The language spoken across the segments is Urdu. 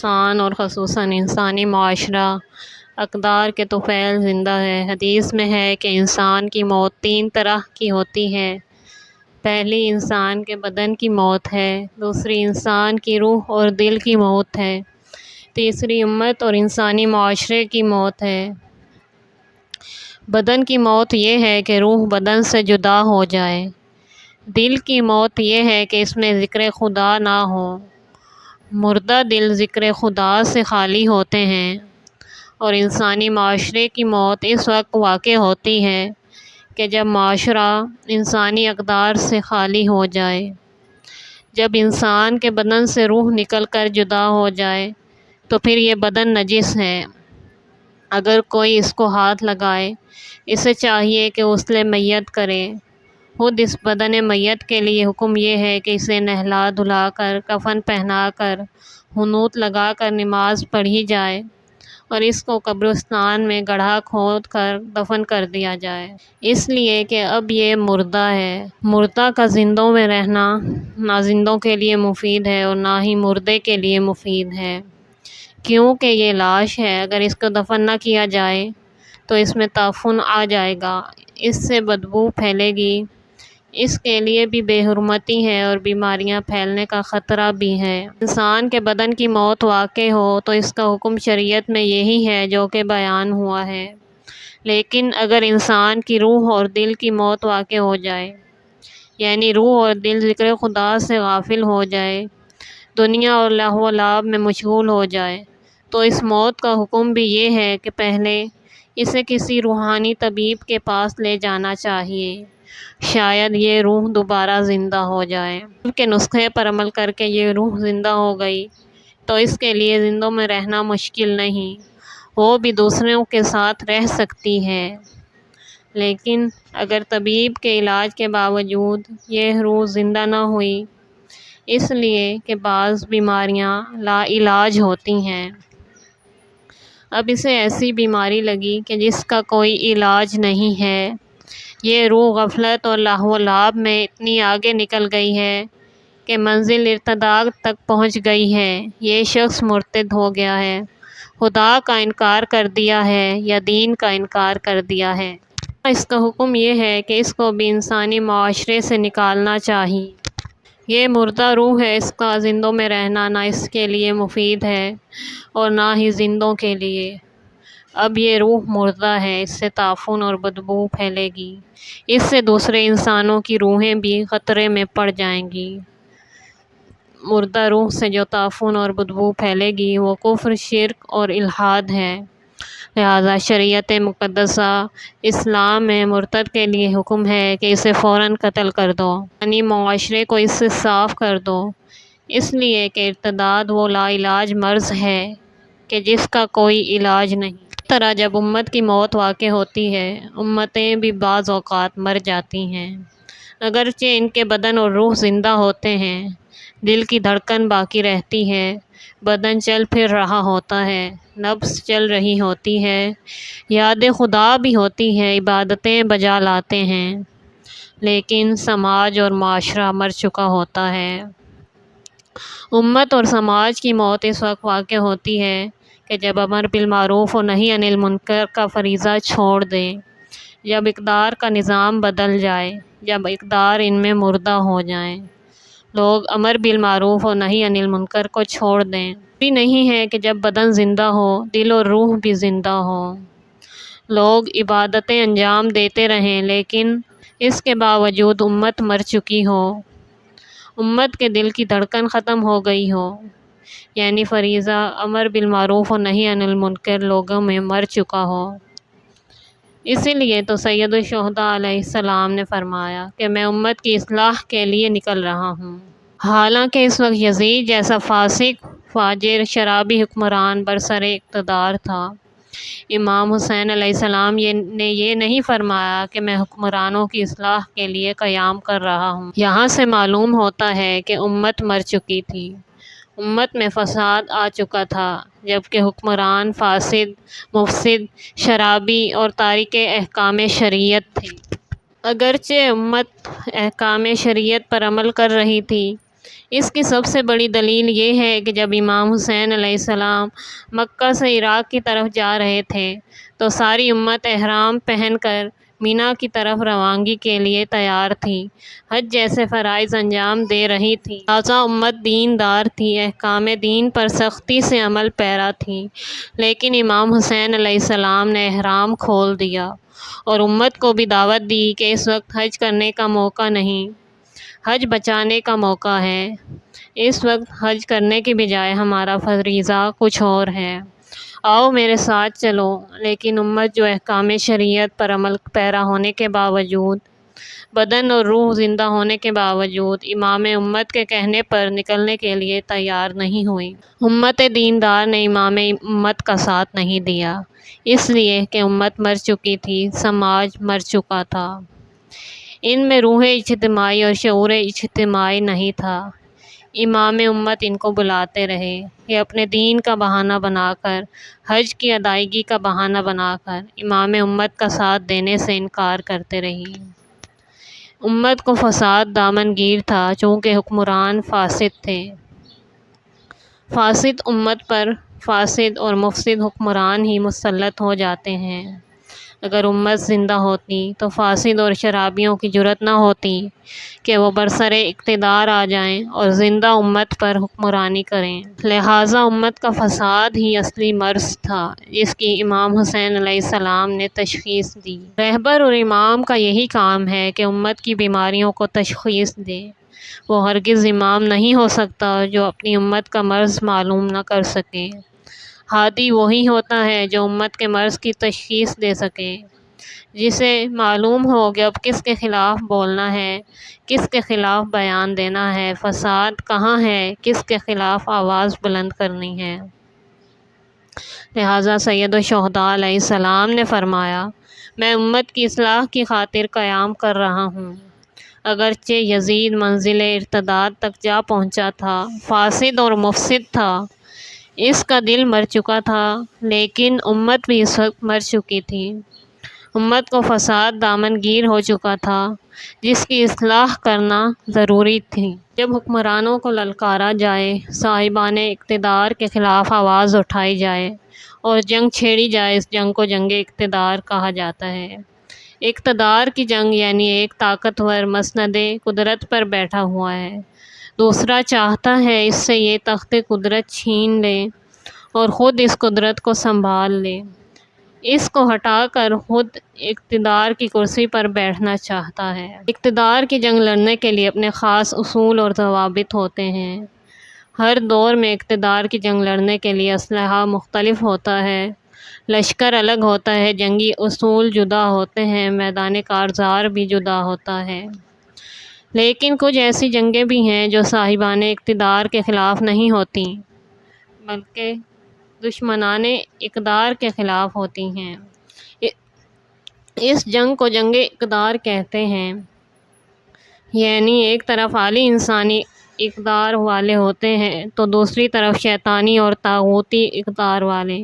انسان اور خصوصاً انسانی معاشرہ اقدار کے طفیل زندہ ہے۔ حدیث میں ہے کہ انسان کی موت 3 طرح کی ہوتی ہے۔ پہلی انسان کے بدن کی موت ہے، دوسری انسان کی روح اور دل کی موت ہے، تیسری امت اور انسانی معاشرے کی موت ہے۔ بدن کی موت یہ ہے کہ روح بدن سے جدا ہو جائے۔ دل کی موت یہ ہے کہ اس میں ذکر خدا نہ ہو۔ مردہ دل ذکر خدا سے خالی ہوتے ہیں۔ اور انسانی معاشرے کی موت اس وقت واقع ہوتی ہے کہ جب معاشرہ انسانی اقدار سے خالی ہو جائے، جب انسان کے بدن سے روح نکل کر جدا ہو جائے تو پھر یہ بدن نجس ہے۔ اگر کوئی اس کو ہاتھ لگائے، اسے چاہیے کہ غسل میت کرے۔ خود اس بدن میت کے لیے حکم یہ ہے کہ اسے نہلا دھلا کر، کفن پہنا کر، حنوط لگا کر نماز پڑھی جائے اور اس کو قبرستان میں گڑھا کھود کر دفن کر دیا جائے، اس لیے کہ اب یہ مردہ ہے۔ مردہ کا زندوں میں رہنا نہ زندوں کے لیے مفید ہے اور نہ ہی مردے کے لیے مفید ہے، کیونکہ یہ لاش ہے۔ اگر اس کو دفن نہ کیا جائے تو اس میں تعفن آ جائے گا، اس سے بدبو پھیلے گی، اس کے لیے بھی بے حرمتی ہے اور بیماریاں پھیلنے کا خطرہ بھی ہے۔ انسان کے بدن کی موت واقع ہو تو اس کا حکم شریعت میں یہی ہے جو کہ بیان ہوا ہے، لیکن اگر انسان کی روح اور دل کی موت واقع ہو جائے، یعنی روح اور دل ذکر خدا سے غافل ہو جائے، دنیا اور لہو و لعب میں مشغول ہو جائے، تو اس موت کا حکم بھی یہ ہے کہ پہلے اسے کسی روحانی طبیب کے پاس لے جانا چاہیے، شاید یہ روح دوبارہ زندہ ہو جائے۔ ان کے نسخے پر عمل کر کے یہ روح زندہ ہو گئی تو اس کے لیے زندوں میں رہنا مشکل نہیں، وہ بھی دوسروں کے ساتھ رہ سکتی ہے۔ لیکن اگر طبیب کے علاج کے باوجود یہ روح زندہ نہ ہوئی، اس لیے کہ بعض بیماریاں لا علاج ہوتی ہیں، اب اسے ایسی بیماری لگی کہ جس کا کوئی علاج نہیں ہے، یہ روح غفلت اور لہو و لعب میں اتنی آگے نکل گئی ہے کہ منزل ارتداد تک پہنچ گئی ہے، یہ شخص مرتد ہو گیا ہے، خدا کا انکار کر دیا ہے یا دین کا انکار کر دیا ہے۔ اس کا حکم یہ ہے کہ اس کو بھی انسانی معاشرے سے نکالنا چاہیے۔ یہ مردہ روح ہے، اس کا زندوں میں رہنا نہ اس کے لیے مفید ہے اور نہ ہی زندوں کے لیے۔ اب یہ روح مردہ ہے، اس سے تعفن اور بدبو پھیلے گی، اس سے دوسرے انسانوں کی روحیں بھی خطرے میں پڑ جائیں گی۔ مردہ روح سے جو تعفن اور بدبو پھیلے گی وہ کفر، شرک اور الحاد ہے، لہذا شریعت مقدسہ اسلام میں مرتد کے لیے حکم ہے کہ اسے فوراً قتل کر دو، یعنی معاشرے کو اس سے صاف کر دو، اس لیے کہ ارتداد وہ لا علاج مرض ہے کہ جس کا کوئی علاج نہیں۔ اس طرح جب امت کی موت واقع ہوتی ہے، امتیں بھی بعض اوقات مر جاتی ہیں، اگرچہ ان کے بدن اور روح زندہ ہوتے ہیں، دل کی دھڑکن باقی رہتی ہے، بدن چل پھر رہا ہوتا ہے، نفس چل رہی ہوتی ہے، یاد خدا بھی ہوتی ہے، عبادتیں بجا لاتے ہیں، لیکن سماج اور معاشرہ مر چکا ہوتا ہے۔ امت اور سماج کی موت اس وقت واقع ہوتی ہے کہ جب امر بالمعروف و نہی عن المنکر کا فریضہ چھوڑ دیں، جب اقدار کا نظام بدل جائے، جب اقدار ان میں مردہ ہو جائیں، لوگ امر بالمعروف و نہی عن المنکر کو چھوڑ دیں۔ بھی نہیں ہے کہ جب بدن زندہ ہو، دل اور روح بھی زندہ ہو، لوگ عبادتیں انجام دیتے رہیں، لیکن اس کے باوجود امت مر چکی ہو، امت کے دل کی دھڑکن ختم ہو گئی ہو، یعنی فریضہ امر بالمعروف و نہی عن المنکر لوگوں میں مر چکا ہو۔ اسی لیے تو سید الشہداء علیہ السلام نے فرمایا کہ میں امت کی اصلاح کے لیے نکل رہا ہوں۔ حالانکہ اس وقت یزید جیسا فاسق، فاجر، شرابی حکمران برسر اقتدار تھا، امام حسین علیہ السلام نے یہ نہیں فرمایا کہ میں حکمرانوں کی اصلاح کے لیے قیام کر رہا ہوں۔ یہاں سے معلوم ہوتا ہے کہ امت مر چکی تھی، امت میں فساد آ چکا تھا، جبکہ حکمران فاسد، مفسد، شرابی اور تارک احکام شریعت تھے۔ اگرچہ امت احکام شریعت پر عمل کر رہی تھی، اس کی سب سے بڑی دلیل یہ ہے کہ جب امام حسین علیہ السلام مکہ سے عراق کی طرف جا رہے تھے تو ساری امت احرام پہن کر مینا کی طرف روانگی کے لیے تیار تھی، حج جیسے فرائض انجام دے رہی تھی۔ تازہ امت دیندار تھی، احکام دین پر سختی سے عمل پیرا تھی، لیکن امام حسین علیہ السلام نے احرام کھول دیا اور امت کو بھی دعوت دی کہ اس وقت حج کرنے کا موقع نہیں، حج بچانے کا موقع ہے۔ اس وقت حج کرنے کی بجائے ہمارا فریضہ کچھ اور ہے، آؤ میرے ساتھ چلو۔ لیکن امت جو احکام شریعت پر عمل پیرا ہونے کے باوجود، بدن اور روح زندہ ہونے کے باوجود امام امت کے کہنے پر نکلنے کے لیے تیار نہیں ہوئی۔ امت دیندار نے امام امت کا ساتھ نہیں دیا، اس لیے کہ امت مر چکی تھی، سماج مر چکا تھا، ان میں روح اجتماعی اور شعور اجتماعی نہیں تھا۔ امام امت ان کو بلاتے رہے، یہ اپنے دین کا بہانہ بنا کر، حج کی ادائیگی کا بہانہ بنا کر امام امت کا ساتھ دینے سے انکار کرتے رہی۔ امت کو فساد دامن گیر تھا، چونکہ حکمران فاسد تھے۔ فاسد امت پر فاسد اور مفسد حکمران ہی مسلط ہو جاتے ہیں۔ اگر امت زندہ ہوتی تو فاسد اور شرابیوں کی جرأت نہ ہوتی کہ وہ برسر اقتدار آ جائیں اور زندہ امت پر حکمرانی کریں۔ لہٰذا امت کا فساد ہی اصلی مرض تھا، جس کی امام حسین علیہ السلام نے تشخیص دی۔ رہبر اور امام کا یہی کام ہے کہ امت کی بیماریوں کو تشخیص دے۔ وہ ہرگز امام نہیں ہو سکتا جو اپنی امت کا مرض معلوم نہ کر سکے۔ ہادی وہی ہوتا ہے جو امت کے مرض کی تشخیص دے سکے، جسے معلوم ہو کہ اب کس کے خلاف بولنا ہے، کس کے خلاف بیان دینا ہے، فساد کہاں ہے، کس کے خلاف آواز بلند کرنی ہے۔ لہٰذا سید الشہداء علیہ السلام نے فرمایا، میں امت کی اصلاح کی خاطر قیام کر رہا ہوں۔ اگرچہ یزید منزل ارتداد تک جا پہنچا تھا، فاسد اور مفسد تھا، اس کا دل مر چکا تھا، لیکن امت بھی اس وقت مر چکی تھی۔ امت کو فساد دامن گیر ہو چکا تھا، جس کی اصلاح کرنا ضروری تھی۔ جب حکمرانوں کو للکارا جائے، صاحبان اقتدار کے خلاف آواز اٹھائی جائے اور جنگ چھیڑی جائے، اس جنگ کو جنگ اقتدار کہا جاتا ہے۔ اقتدار کی جنگ یعنی ایک طاقتور مسند قدرت پر بیٹھا ہوا ہے، دوسرا چاہتا ہے اس سے یہ تخت قدرت چھین لے اور خود اس قدرت کو سنبھال لے، اس کو ہٹا کر خود اقتدار کی کرسی پر بیٹھنا چاہتا ہے۔ اقتدار کی جنگ لڑنے کے لیے اپنے خاص اصول اور ضوابط ہوتے ہیں۔ ہر دور میں اقتدار کی جنگ لڑنے کے لیے اسلحہ مختلف ہوتا ہے، لشکر الگ ہوتا ہے، جنگی اصول جدا ہوتے ہیں، میدان کارزار بھی جدا ہوتا ہے۔ لیکن کچھ ایسی جنگیں بھی ہیں جو صاحبان اقتدار کے خلاف نہیں ہوتی، بلکہ دشمنان اقتدار کے خلاف ہوتی ہیں۔ اس جنگ کو جنگ اقتدار کہتے ہیں، یعنی ایک طرف عالی انسانی اقدار والے ہوتے ہیں تو دوسری طرف شیطانی اور طاغوتی اقدار والے،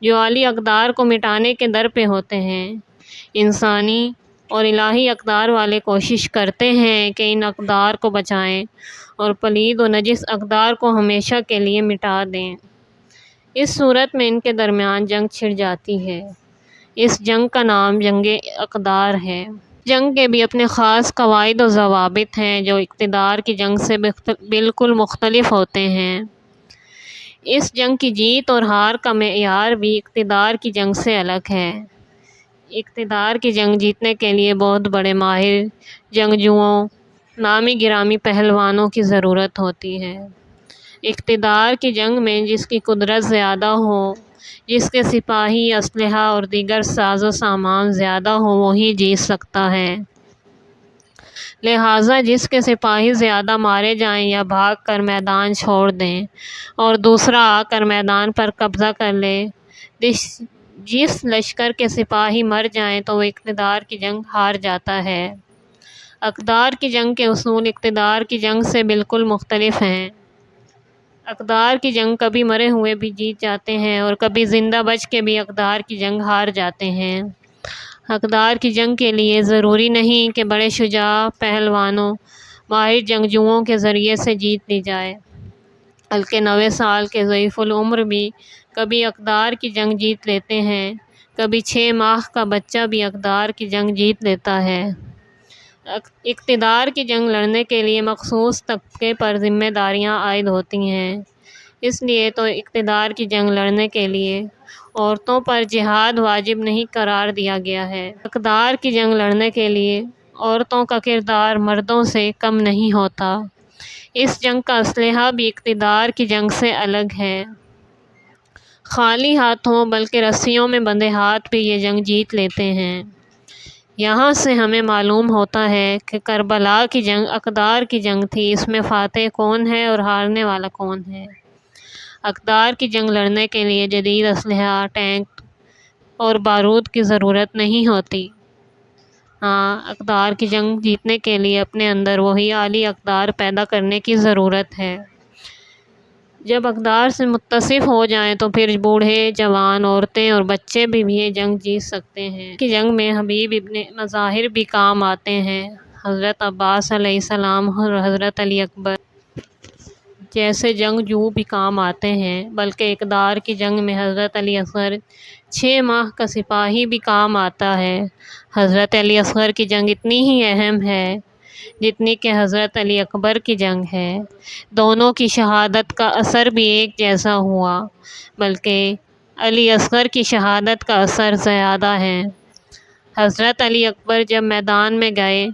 جو عالی اقدار کو مٹانے کے در پہ ہوتے ہیں۔ انسانی اور الہی اقدار والے کوشش کرتے ہیں کہ ان اقدار کو بچائیں اور پلید و نجس اقدار کو ہمیشہ کے لیے مٹا دیں۔ اس صورت میں ان کے درمیان جنگ چھڑ جاتی ہے۔ اس جنگ کا نام جنگ اقدار ہے۔ جنگ کے بھی اپنے خاص قواعد و ضوابط ہیں جو اقتدار کی جنگ سے بالکل مختلف ہوتے ہیں۔ اس جنگ کی جیت اور ہار کا معیار بھی اقتدار کی جنگ سے الگ ہے۔ اقتدار کی جنگ جیتنے کے لیے بہت بڑے ماہر جنگجوؤں، نامی گرامی پہلوانوں کی ضرورت ہوتی ہے۔ اقتدار کی جنگ میں جس کی قدرت زیادہ ہو، جس کے سپاہی، اسلحہ اور دیگر ساز و سامان زیادہ ہو، وہی جیت سکتا ہے۔ لہٰذا جس کے سپاہی زیادہ مارے جائیں یا بھاگ کر میدان چھوڑ دیں اور دوسرا آ کر میدان پر قبضہ کر لے، جس لشکر کے سپاہی مر جائیں تو وہ اقتدار کی جنگ ہار جاتا ہے۔ اقدار کی جنگ کے اصول اقتدار کی جنگ سے بالکل مختلف ہیں۔ اقدار کی جنگ کبھی مرے ہوئے بھی جیت جاتے ہیں اور کبھی زندہ بچ کے بھی اقدار کی جنگ ہار جاتے ہیں۔ اقدار کی جنگ کے لیے ضروری نہیں کہ بڑے شجاع پہلوانوں ماہر جنگجوؤں کے ذریعے سے جیت لی جائے، بلکہ 90 سال کے ضعیف العمر بھی کبھی اقدار کی جنگ جیت لیتے ہیں، کبھی 6 ماہ کا بچہ بھی اقدار کی جنگ جیت لیتا ہے۔ اقتدار کی جنگ لڑنے کے لیے مخصوص طبقے پر ذمہ داریاں عائد ہوتی ہیں، اس لیے تو اقتدار کی جنگ لڑنے کے لیے عورتوں پر جہاد واجب نہیں قرار دیا گیا ہے۔ اقتدار کی جنگ لڑنے کے لیے عورتوں کا کردار مردوں سے کم نہیں ہوتا۔ اس جنگ کا اسلحہ بھی اقتدار کی جنگ سے الگ ہے۔ خالی ہاتھوں بلکہ رسیوں میں بندھے ہاتھ بھی یہ جنگ جیت لیتے ہیں۔ یہاں سے ہمیں معلوم ہوتا ہے کہ کربلا کی جنگ اقدار کی جنگ تھی، اس میں فاتح کون ہے اور ہارنے والا کون ہے۔ اقدار کی جنگ لڑنے کے لیے جدید اسلحہ، ٹینک اور بارود کی ضرورت نہیں ہوتی۔ ہاں، اقدار کی جنگ جیتنے کے لیے اپنے اندر وہی اعلیٰ اقدار پیدا کرنے کی ضرورت ہے۔ جب اقدار سے متصف ہو جائیں تو پھر بوڑھے، جوان، عورتیں اور بچے بھی یہ جنگ جیت سکتے ہیں۔ کی جنگ میں حبیب ابن مظاہر بھی کام آتے ہیں۔ حضرت عباس علیہ السلام اور حضرت علی اکبر جیسے جنگجو بھی کام آتے ہیں، بلکہ اقتدار کی جنگ میں حضرت علی اصغر 6 ماہ کا سپاہی بھی کام آتا ہے۔ حضرت علی اصغر کی جنگ اتنی ہی اہم ہے جتنی کہ حضرت علی اکبر کی جنگ ہے۔ دونوں کی شہادت کا اثر بھی ایک جیسا ہوا، بلکہ علی اصغر کی شہادت کا اثر زیادہ ہے۔ حضرت علی اکبر جب میدان میں گئے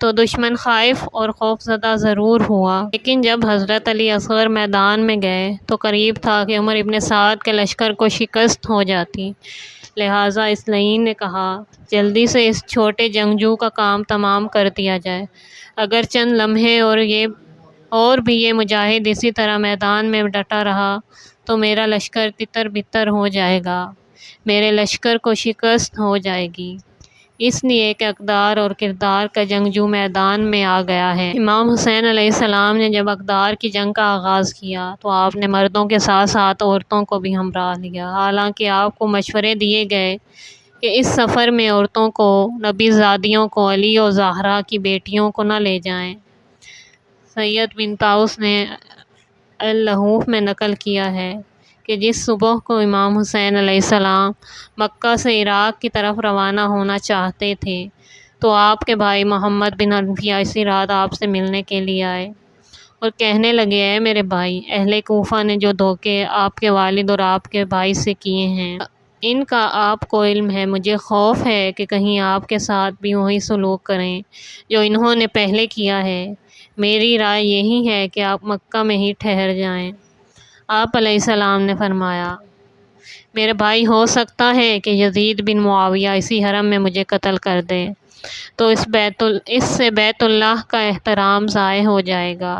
تو دشمن خائف اور خوفزدہ ضرور ہوا، لیکن جب حضرت علی اصغر میدان میں گئے تو قریب تھا کہ عمر ابن سعد کے لشکر کو شکست ہو جاتی۔ لہٰذا اس لعین نے کہا، جلدی سے اس چھوٹے جنگجو کا کام تمام کر دیا جائے۔ اگر چند لمحے اور بھی یہ مجاہد اسی طرح میدان میں ڈٹا رہا تو میرا لشکر تتر بتر ہو جائے گا، میرے لشکر کو شکست ہو جائے گی، اس لیے کہ اقدار اور کردار کا جنگجو میدان میں آ گیا ہے۔ امام حسین علیہ السلام نے جب اقدار کی جنگ کا آغاز کیا تو آپ نے مردوں کے ساتھ ساتھ عورتوں کو بھی ہمراہ لیا، حالانکہ آپ کو مشورے دیے گئے کہ اس سفر میں عورتوں کو، نبی زادیوں کو، علی و زہرا کی بیٹیوں کو نہ لے جائیں۔ سید بن طاؤس نے اللحوف میں نقل کیا ہے کہ جس صبح کو امام حسین علیہ السلام مکہ سے عراق کی طرف روانہ ہونا چاہتے تھے تو آپ کے بھائی محمد بن حنفیہ اسی رات آپ سے ملنے کے لیے آئے اور کہنے لگے، اے میرے بھائی، اہل کوفہ نے جو دھوکے آپ کے والد اور آپ کے بھائی سے کیے ہیں ان کا آپ کو علم ہے، مجھے خوف ہے کہ کہیں آپ کے ساتھ بھی وہی سلوک کریں جو انہوں نے پہلے کیا ہے۔ میری رائے یہی ہے کہ آپ مکہ میں ہی ٹھہر جائیں۔ آپ علیہ السلام نے فرمایا، میرے بھائی، ہو سکتا ہے کہ یزید بن معاویہ اسی حرم میں مجھے قتل کر دے تو اس سے بیت اللہ کا احترام ضائع ہو جائے گا۔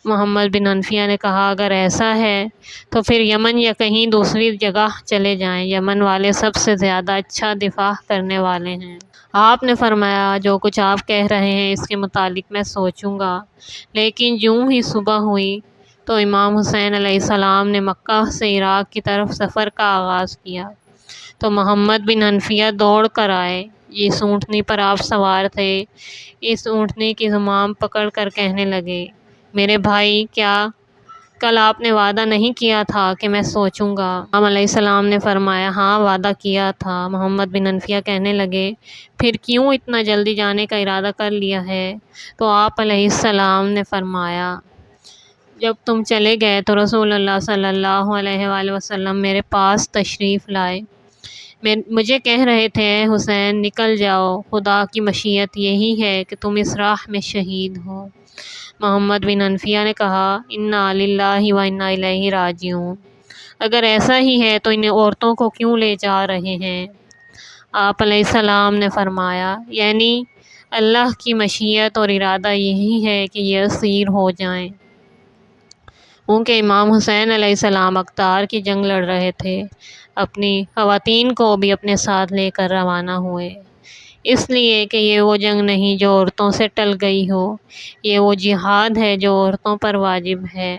محمد بن حنفیہ نے کہا، اگر ایسا ہے تو پھر یمن یا کہیں دوسری جگہ چلے جائیں، یمن والے سب سے زیادہ اچھا دفاع کرنے والے ہیں۔ آپ نے فرمایا، جو کچھ آپ کہہ رہے ہیں اس کے متعلق میں سوچوں گا۔ لیکن جوں ہی صبح ہوئی تو امام حسین علیہ السلام نے مکہ سے عراق کی طرف سفر کا آغاز کیا تو محمد بن حنفیہ دوڑ کر آئے۔ جس اونٹنی پر آپ سوار تھے، اس اونٹنی کی زمام پکڑ کر کہنے لگے، میرے بھائی، کیا کل آپ نے وعدہ نہیں کیا تھا کہ میں سوچوں گا؟ امام علیہ السلام نے فرمایا، ہاں، وعدہ کیا تھا۔ محمد بن حنفیہ کہنے لگے، پھر کیوں اتنا جلدی جانے کا ارادہ کر لیا ہے؟ تو آپ علیہ السلام نے فرمایا، جب تم چلے گئے تو رسول اللہ صلی اللہ علیہ وآلہ وسلم میرے پاس تشریف لائے، مجھے کہہ رہے تھے، اے حسین، نکل جاؤ، خدا کی مشیت یہی ہے کہ تم اس راہ میں شہید ہو۔ محمد بن حنفیہ نے کہا، انا للہ و انا الیہ راجعون، اگر ایسا ہی ہے تو ان عورتوں کو کیوں لے جا رہے ہیں؟ آپ علیہ السلام نے فرمایا، یعنی اللہ کی مشیت اور ارادہ یہی ہے کہ یہ اسیر ہو جائیں۔ کیونکہ امام حسین علیہ السلام اقدار کی جنگ لڑ رہے تھے، اپنی خواتین کو بھی اپنے ساتھ لے کر روانہ ہوئے، اس لیے کہ یہ وہ جنگ نہیں جو عورتوں سے ٹل گئی ہو، یہ وہ جہاد ہے جو عورتوں پر واجب ہے۔